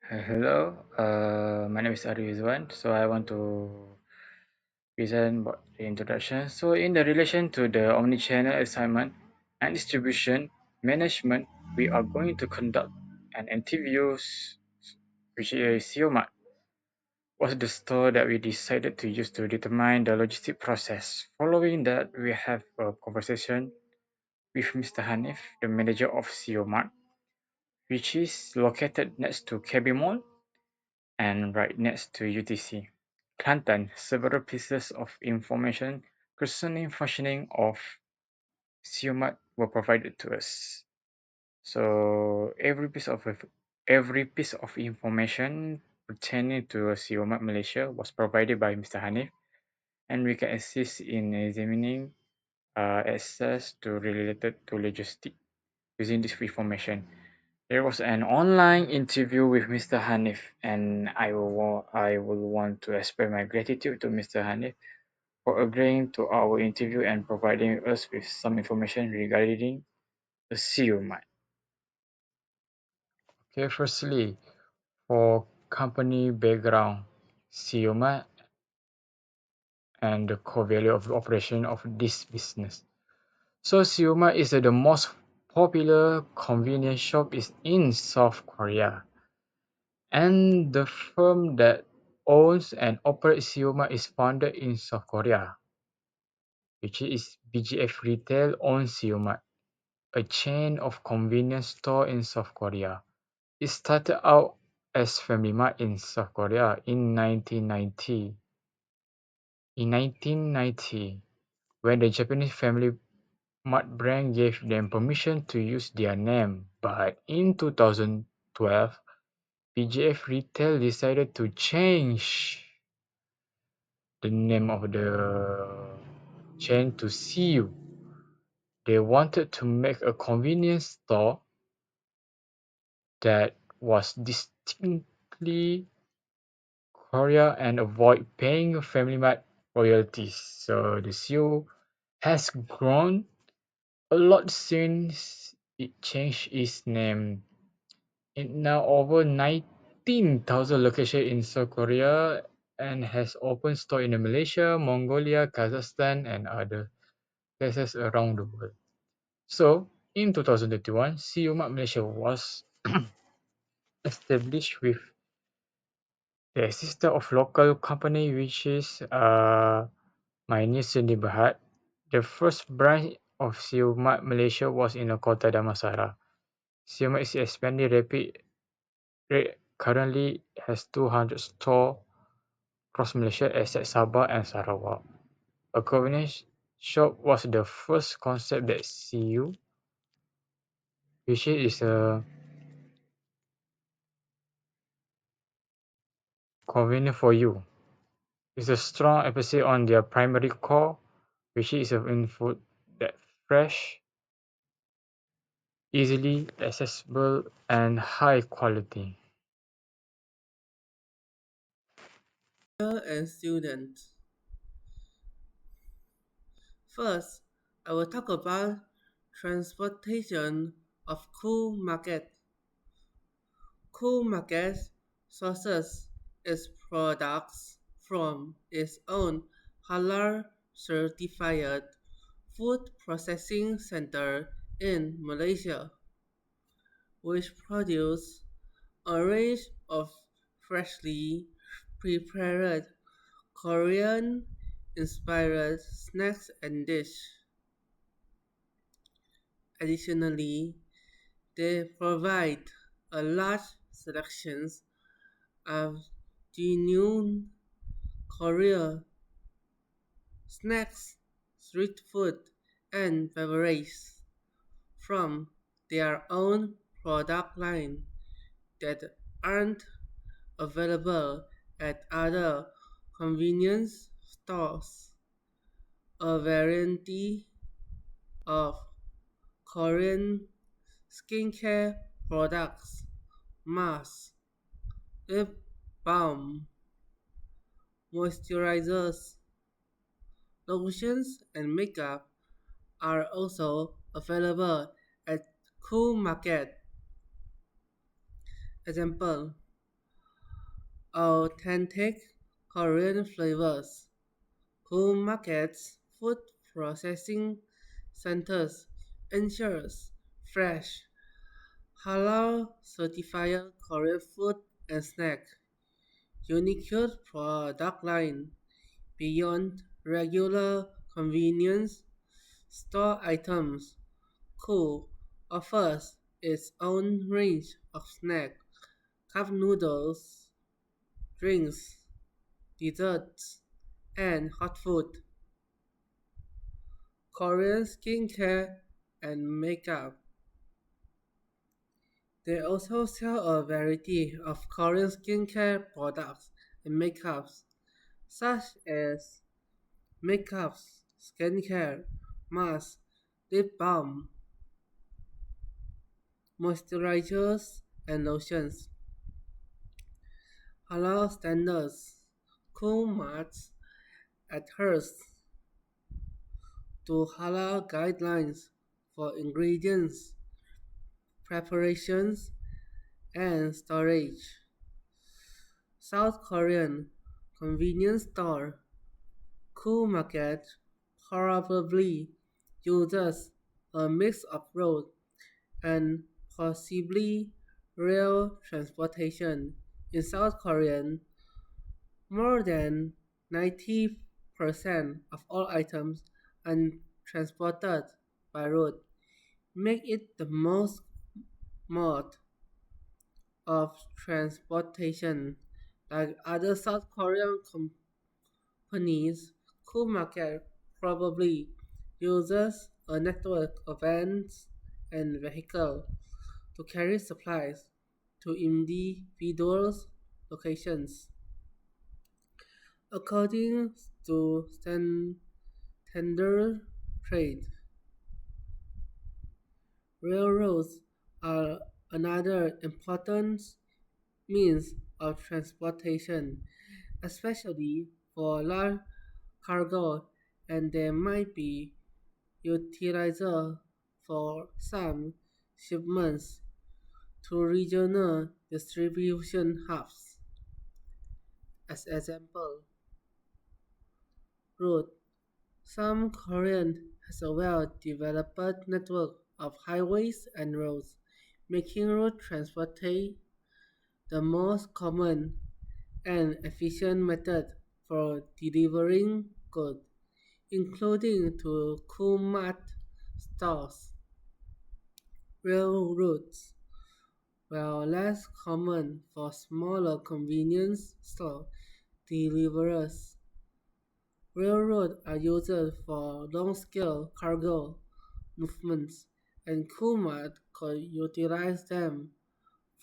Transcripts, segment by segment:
Hello, my name is Ari Rizwan. So I want to present about the introduction. So in the relation to the omnichannel assignment and distribution management, we are going to conduct an interview, which is Siomart was the store that we decided to use to determine the logistic process. Following that, we have a conversation with Mr. Hanif, the manager of Siomart, which is located next to KB Mall and right next to UTC. Content several pieces of information concerning functioning of Siumat were provided to us. So every piece of information pertaining to Siumat Malaysia was provided by Mr. Hanif, and we can assist in examining access to related to logistics using this information. There was an online interview with Mr. Hanif, and I will want to express my gratitude to Mr. Hanif for agreeing to our interview and providing us with some information regarding the CUMAT. Okay, firstly, for company background, CUMAT and the core value of operation of this business. So CUMAT is the most popular convenience shop is in South Korea. And the firm that owns and operates Sioma is founded in South Korea, which is BGF Retail owns Sioma, a chain of convenience store in South Korea. It started out as Family Mart in South Korea in 1990. In 1990, when the Japanese Family Mart brand gave them permission to use their name, but in 2012, BGF Retail decided to change the name of the chain to CU. They wanted to make a convenience store that was distinctly Korea and avoid paying Family Mart royalties. So the CU has grown a lot since it changed its name. It now over 19,000 locations in South Korea and has opened store in Malaysia, Mongolia, Kazakhstan, and other places around the world. So, in 2021, CUMAT Malaysia was established with the assistance of local company which is My New Neighborhood. The first branch of CUMAT Malaysia was in Kota Damansara. CUMAT is expanding rapid rate, currently has 200 stores across Malaysia except Sabah and Sarawak. A convenience shop was the first concept that CU, which is a convenient for you. It's a strong emphasis on their primary core, which is in food that fresh, easily accessible, and high quality. And students. First, I will talk about transportation of cool market. Cool market sources its products from its own halal certified food processing center in Malaysia, which produce a range of freshly prepared Korean inspired snacks and dishes. Additionally, they provide a large selection of genuine Korean snacks, street food, and beverages from their own product line that aren't available at other convenience stores. A variety of Korean skincare products, masks, lip balm, moisturizers, lotions, and makeup are also available at Cool Market. Example: authentic Korean flavors. Cool markets, food processing centers ensures fresh, halal certified Korean food and snack. Unique product line beyond regular convenience store items. Cool offers its own range of snack, cup noodles, drinks, desserts, and hot food. Korean skincare and makeup. They also sell a variety of Korean skincare products and makeups, such as makeups, skincare, masks, lip balm, moisturizers, and lotions. Halal standards. Cool Mart adheres to halal guidelines for ingredients, preparations, and storage. South Korean convenience store Cool Market probably uses a mix of road and possibly rail transportation. In South Korea, more than 90% of all items are transported by road, make it the most mode of transportation. Like other South Korean companies, Cool Market probably uses a network of vans and vehicles to carry supplies to individuals' locations. According to tender trade, railroads are another important means of transportation, especially for large cargo, and they might be utilized for some shipments to regional distribution hubs. As example, road. Some Korean has a well-developed network of highways and roads, making road transportation the most common and efficient method for delivering goods, including to Kumart stores. Railroads were less common for smaller convenience store deliverers. Railroads are used for long-scale cargo movements, and Kumart could utilize them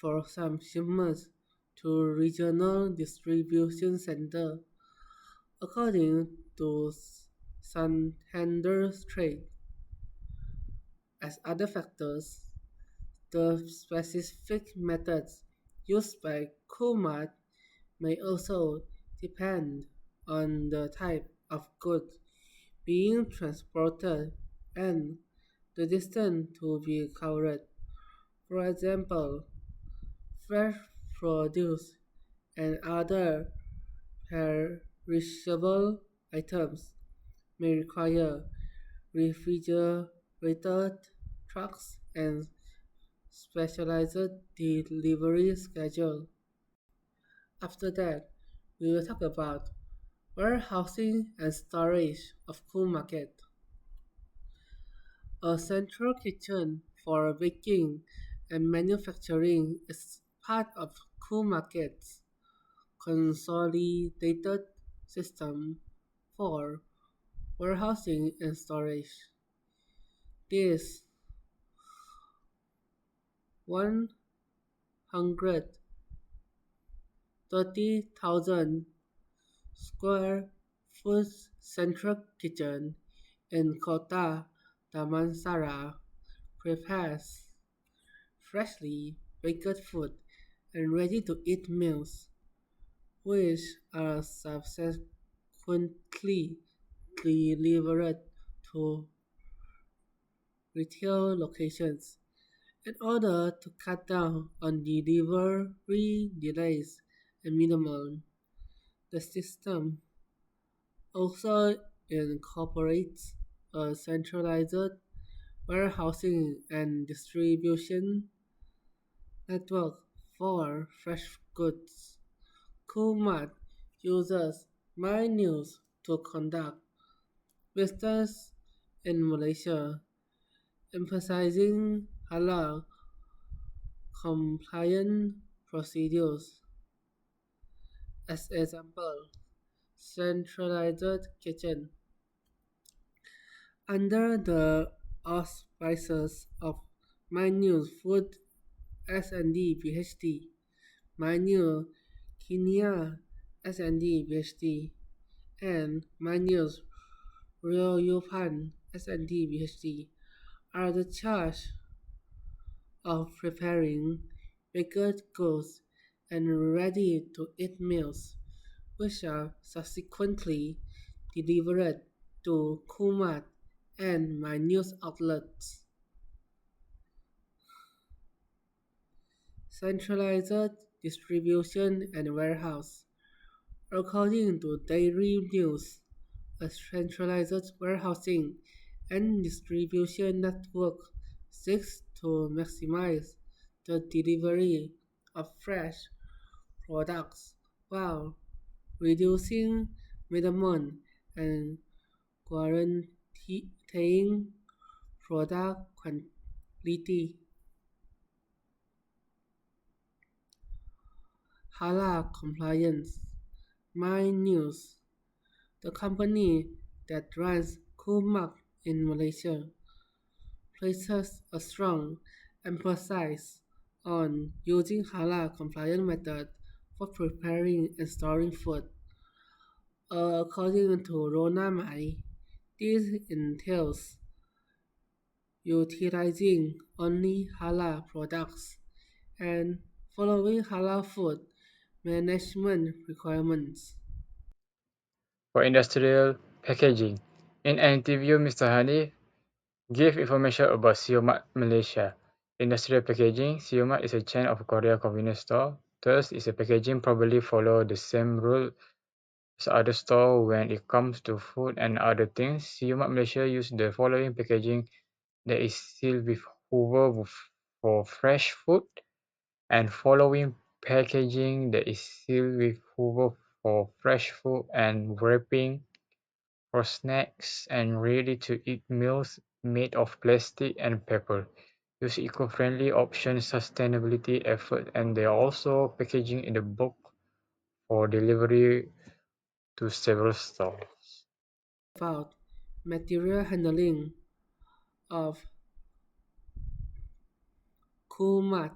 for some shipments to regional distribution centers. According to Santander's trade, as other factors, the specific methods used by Kumart may also depend on the type of goods being transported and the distance to be covered. For example, fresh produce and other perishable items may require refrigerated trucks and specialized delivery schedule. After that, we will talk about warehousing and storage of cool market. A central kitchen for baking and manufacturing is part of cool market's consolidated system for warehousing and storage. This 130,000 square foot central kitchen in Kota Damansara prepares freshly baked food and ready-to-eat meals, which are subsequently delivered to retail locations. In order to cut down on delivery delays and minimal. The system also incorporates a centralized warehousing and distribution network for fresh goods. Mart uses My News to conduct business in Malaysia, emphasizing halal compliant procedures. As example, centralized kitchen. Under the auspices of My News Food S&D PhD, My New Kenya S&D PhD, and My News Real Yupan S&D PhD are the charge of preparing baked goods and ready-to-eat meals, which are subsequently delivered to Kumat and my news outlets. Centralized distribution and warehouse. According to Daily News, a centralized warehousing and distribution network seeks to maximize the delivery of fresh products while reducing middlemen and guaranteeing product quality. Halal compliance. My News, the company that runs Kumak in Malaysia, places a strong emphasis on using halal compliant methods for preparing and storing food. According to Rona Mai, this entails utilizing only halal products and following halal food management requirements. For industrial packaging, in an interview, Mr. Hani gave information about Siomat Malaysia. Industrial packaging, Siomat is a chain of Korea convenience store. Thus, its packaging probably follow the same rule as other store when it comes to food and other things. Siomat Malaysia use the following packaging that is sealed with Hoover for fresh food and following packaging that is sealed with Hoover for fresh food and wrapping for snacks and ready-to-eat meals made of plastic and paper. Use eco-friendly options, sustainability effort, and they are also packaging in the bulk for delivery to several stores. About material handling of Kumat.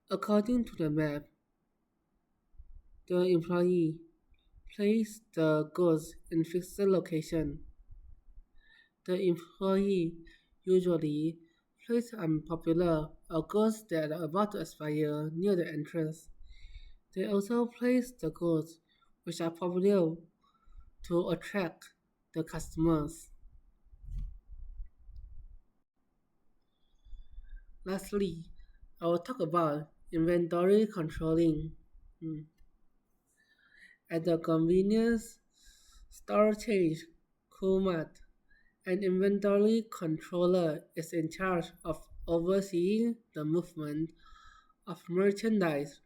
According to the map, the employee placed the goods in fixed location. The employee usually place unpopular or goods that are about to expire near the entrance. They also place the goods which are popular to attract the customers. Lastly, I will talk about inventory controlling. At the convenience store chain Kumat, an inventory controller is in charge of overseeing the movement of merchandise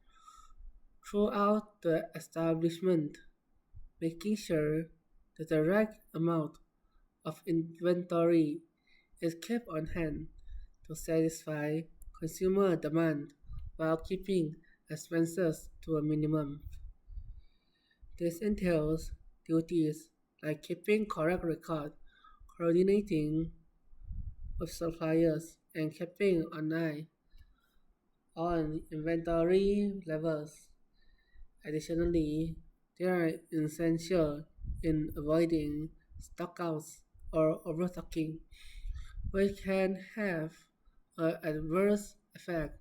throughout the establishment, making sure that the right amount of inventory is kept on hand to satisfy consumer demand while keeping expenses to a minimum. This entails duties like keeping correct record, coordinating with suppliers, and keeping an eye on inventory levels. Additionally, they are essential in avoiding stockouts or overstocking, which can have an adverse effect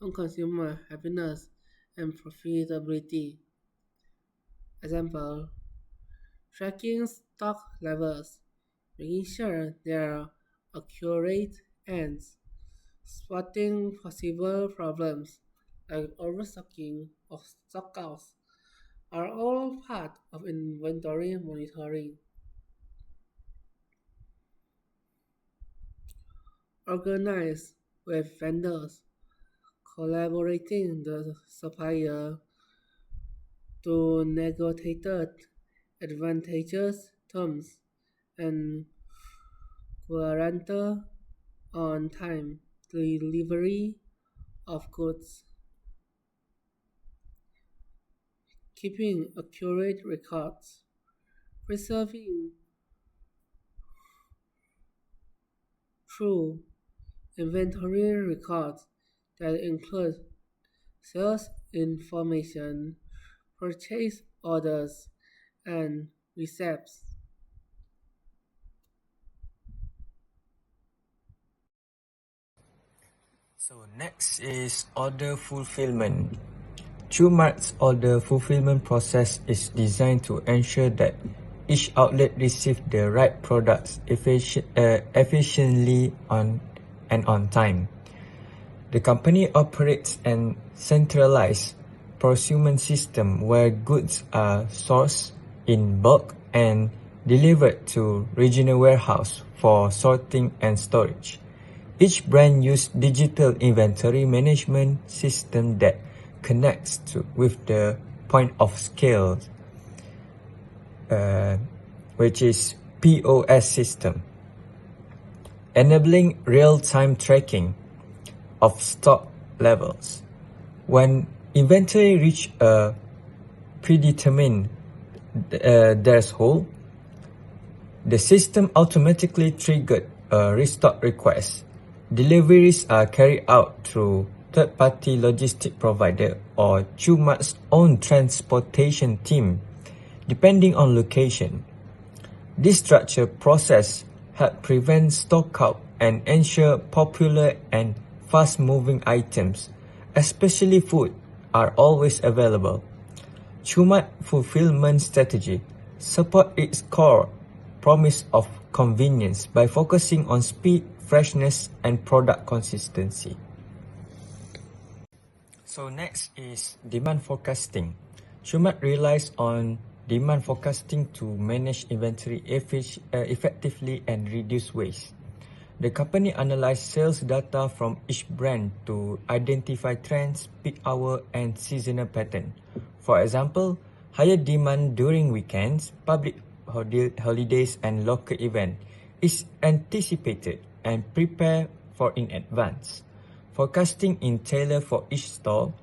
on consumer happiness and profitability. Example, tracking stock levels, making sure they are accurate, and spotting possible problems like overstocking of stockouts are all part of inventory monitoring. Organized with vendors, collaborating the supplier to negotiate advantageous terms and guarantee on-time delivery of goods, keeping accurate records, preserving true inventory records that include sales information, purchase orders, and receipts. So next is order fulfillment. Mart's order fulfillment process is designed to ensure that each outlet receives the right products efficiently on time. The company operates a centralized procurement system where goods are sourced in bulk and delivered to regional warehouse for sorting and storage. Each brand uses digital inventory management system that connects with the point of scale, which is POS system, enabling real-time tracking of stock levels. When inventory reach a predetermined threshold, the system automatically triggered a restock request. Deliveries are carried out through third-party logistic provider or Chumat's own transportation team, depending on location. This structured process helps prevent stockout and ensure popular and fast-moving items, especially food, are always available. Chumat fulfillment strategy support its core promise of convenience by focusing on speed, freshness, and product consistency. So next is demand forecasting. Chumat relies on demand forecasting to manage inventory effectively and reduce waste. The company analyzes sales data from each brand to identify trends, peak hour, and seasonal pattern. For example, higher demand during weekends, public holidays, and local events is anticipated and prepared for in advance. Forecasting is tailored for each store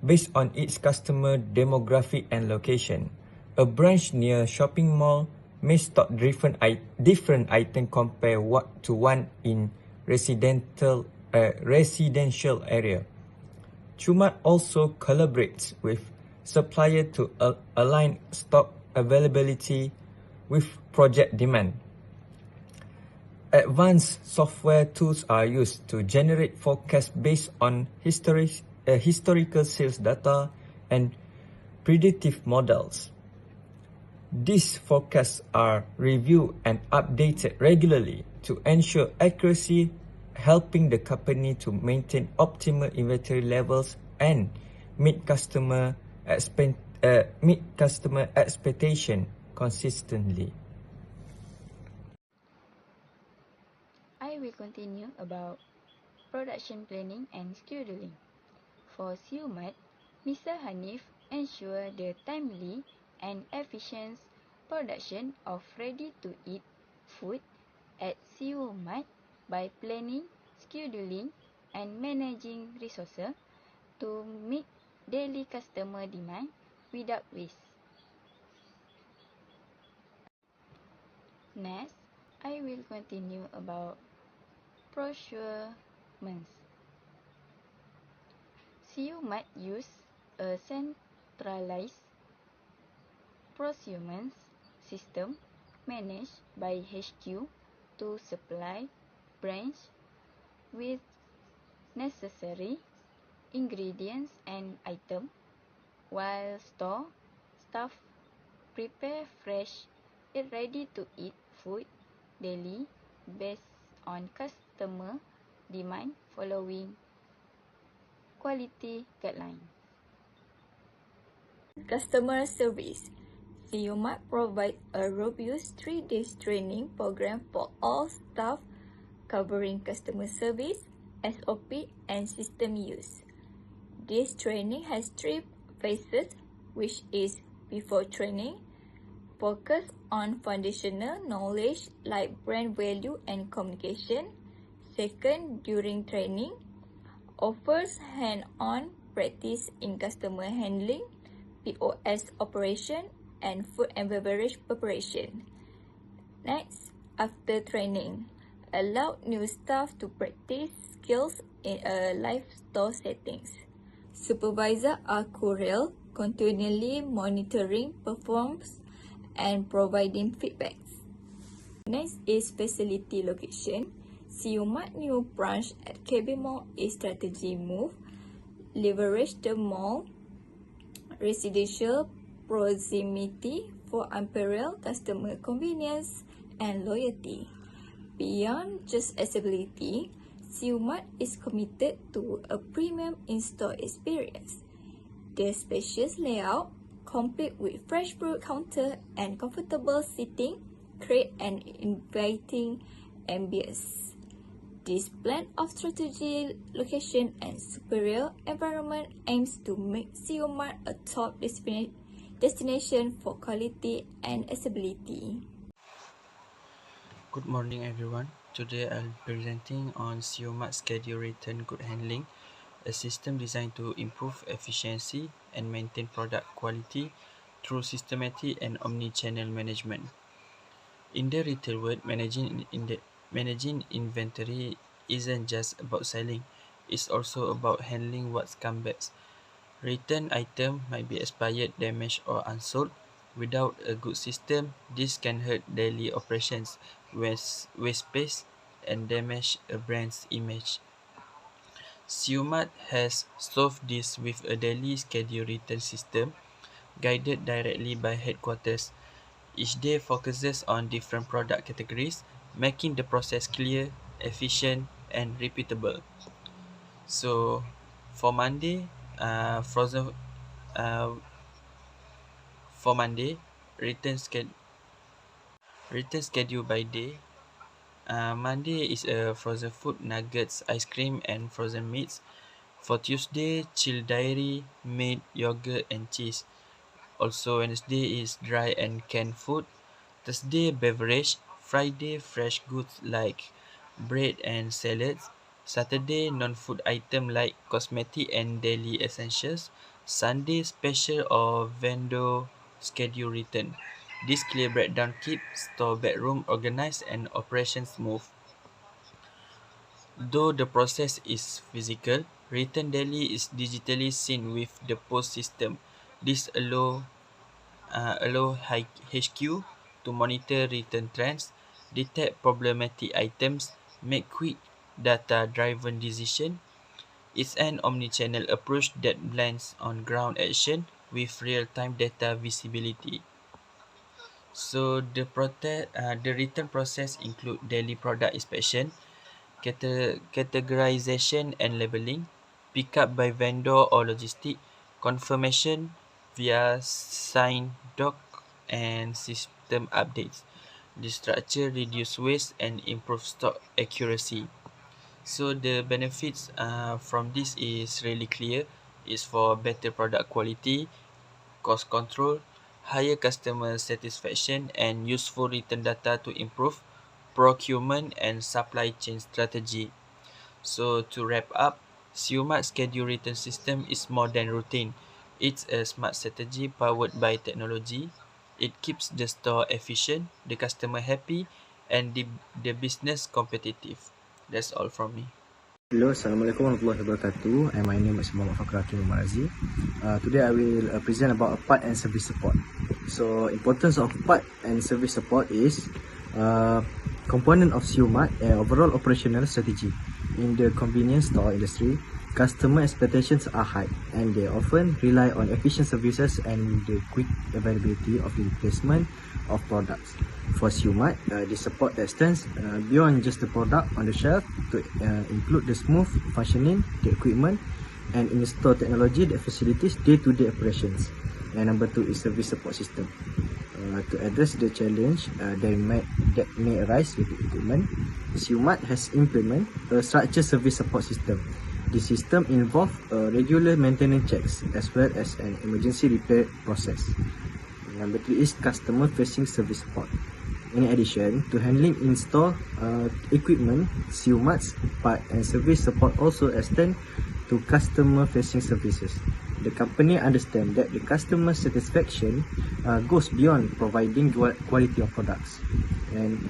based on its customer demographic and location. A branch near shopping mall may stock different item compared to one in residential area. Chumat also collaborates with supplier to align stock availability with project demand. Advanced software tools are used to generate forecasts based on historical sales data and predictive models. These forecasts are reviewed and updated regularly to ensure accuracy, helping the company to maintain optimal inventory levels and meet customer expectation consistently. I will continue about production planning and scheduling. For Siumat, Mr. Hanif ensures the timely and efficient production of ready-to-eat food at Siumat by planning, scheduling, and managing resources to meet daily customer demand without waste. Next, I will continue about procurements. Siumat use a centralized procurement system managed by HQ to supply branch with necessary ingredients and items, while store staff prepare fresh and ready-to-eat food daily based on customer demand following quality guidelines. Customer service. Mart provides a robust 3-day training program for all staff covering customer service, SOP, and system use. This training has 3 phases, which is before training, focus on foundational knowledge like brand value and communication. Second, during training, offers hand-on practice in customer handling, POS operation, and food and beverage preparation. Next, after training, allow new staff to practice skills in a live store settings. Supervisors are crucial, continually monitoring performance and providing feedbacks. Next is facility location. Mart new branch at KB Mall is strategy move. Leverage the mall residential proximity for unparalleled customer convenience and loyalty. Beyond just accessibility, Mart is committed to a premium in-store experience. The spacious layout, complete with fresh fruit counter and comfortable seating, create an inviting ambience. This blend of strategy, location, and superior environment aims to make Mart a top destination for quality and accessibility. Good morning, everyone. Today I'll be presenting on Mart Schedule Return Good Handling, a system designed to improve efficiency and maintain product quality through systematic and omni-channel management. In the retail world, managing inventory isn't just about selling, it's also about handling what comes back. Returned items might be expired, damaged, or unsold. Without a good system, this can hurt daily operations, waste space, and damage a brand's image. Mart has solved this with a daily schedule return system guided directly by headquarters. Each day focuses on different product categories, making the process clear, efficient, and repeatable. So, for Monday, frozen uh, for Monday, return schedule by day. Monday is frozen food, nuggets, ice cream, and frozen meats. For Tuesday, chilled dairy, meat, yogurt, and cheese. Also, Wednesday is dry and canned food. Thursday, beverage. Friday, fresh goods like bread and salads. Saturday, non-food item like cosmetic and daily essentials. Sunday, special or vendor schedule return. This clear breakdown keeps store bedroom organized and operations smooth. Though the process is physical, return daily is digitally seen with the POS system. This allow HQ to monitor return trends, detect problematic items, make quick data-driven decisions. It's an omni-channel approach that blends on-ground action with real-time data visibility. So the return process include daily product inspection, categorization and labeling, pickup by vendor or logistic, confirmation via signed doc, and system updates. The structure reduce waste and improve stock accuracy. So the benefits from this is really clear. It's for better product quality, cost control, higher customer satisfaction, and useful return data to improve procurement and supply chain strategy. So to wrap up, Mart schedule return system is more than routine. It's a smart strategy powered by technology. It keeps the store efficient, the customer happy, and the business competitive. That's all from me. Hello, Assalamualaikum warahmatullahi wabarakatuh. And my name is Muhammad Fakhr Hakim Marazi. Today I will present about part and service support. So, importance of part and service support is component of Mart and overall operational strategy. In the convenience store industry, customer expectations are high and they often rely on efficient services and the quick availability of the replacement of products. For Mart, the support extends beyond just the product on the shelf to include the smooth functioning, the equipment, and in-store technology that facilitates day-to-day operations. And number 2 is service support system. To address the challenge that may arise with the equipment, Mart has implemented a structured service support system. The system involves regular maintenance checks as well as an emergency repair process. Number 3 is customer-facing service support. In addition to handling install equipment, Mart's part and service support also extend to customer-facing services. The company understands that the customer satisfaction goes beyond providing quality of products. And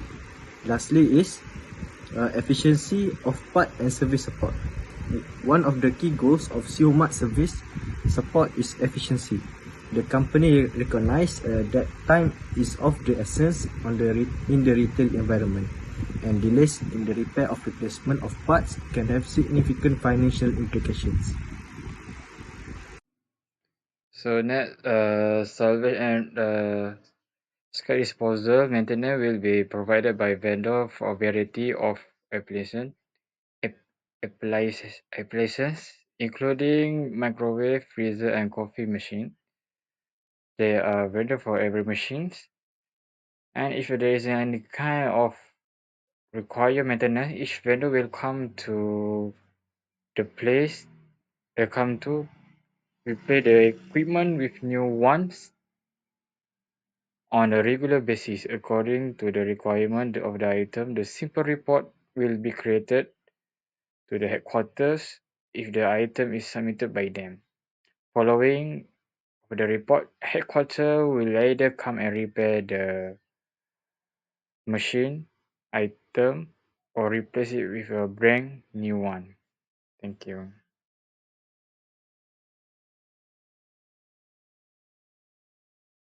lastly is efficiency of part and service support. One of the key goals of Mart service support is efficiency. The company recognizes that time is of the essence in the retail environment, and delays in the repair or replacement of parts can have significant financial implications. So net salvage and scrap disposal maintenance will be provided by vendor for a variety of applications, including microwave, freezer, and coffee machine. There are vendor for every machines, and if there is any kind of require maintenance, each vendor will come to the place they come to replace the equipment with new ones on a regular basis according to the requirement of the item. The simple report will be created to the headquarters if the item is submitted by them. Following the report, headquarters will either come and repair the machine item or replace it with a brand new one. Thank you.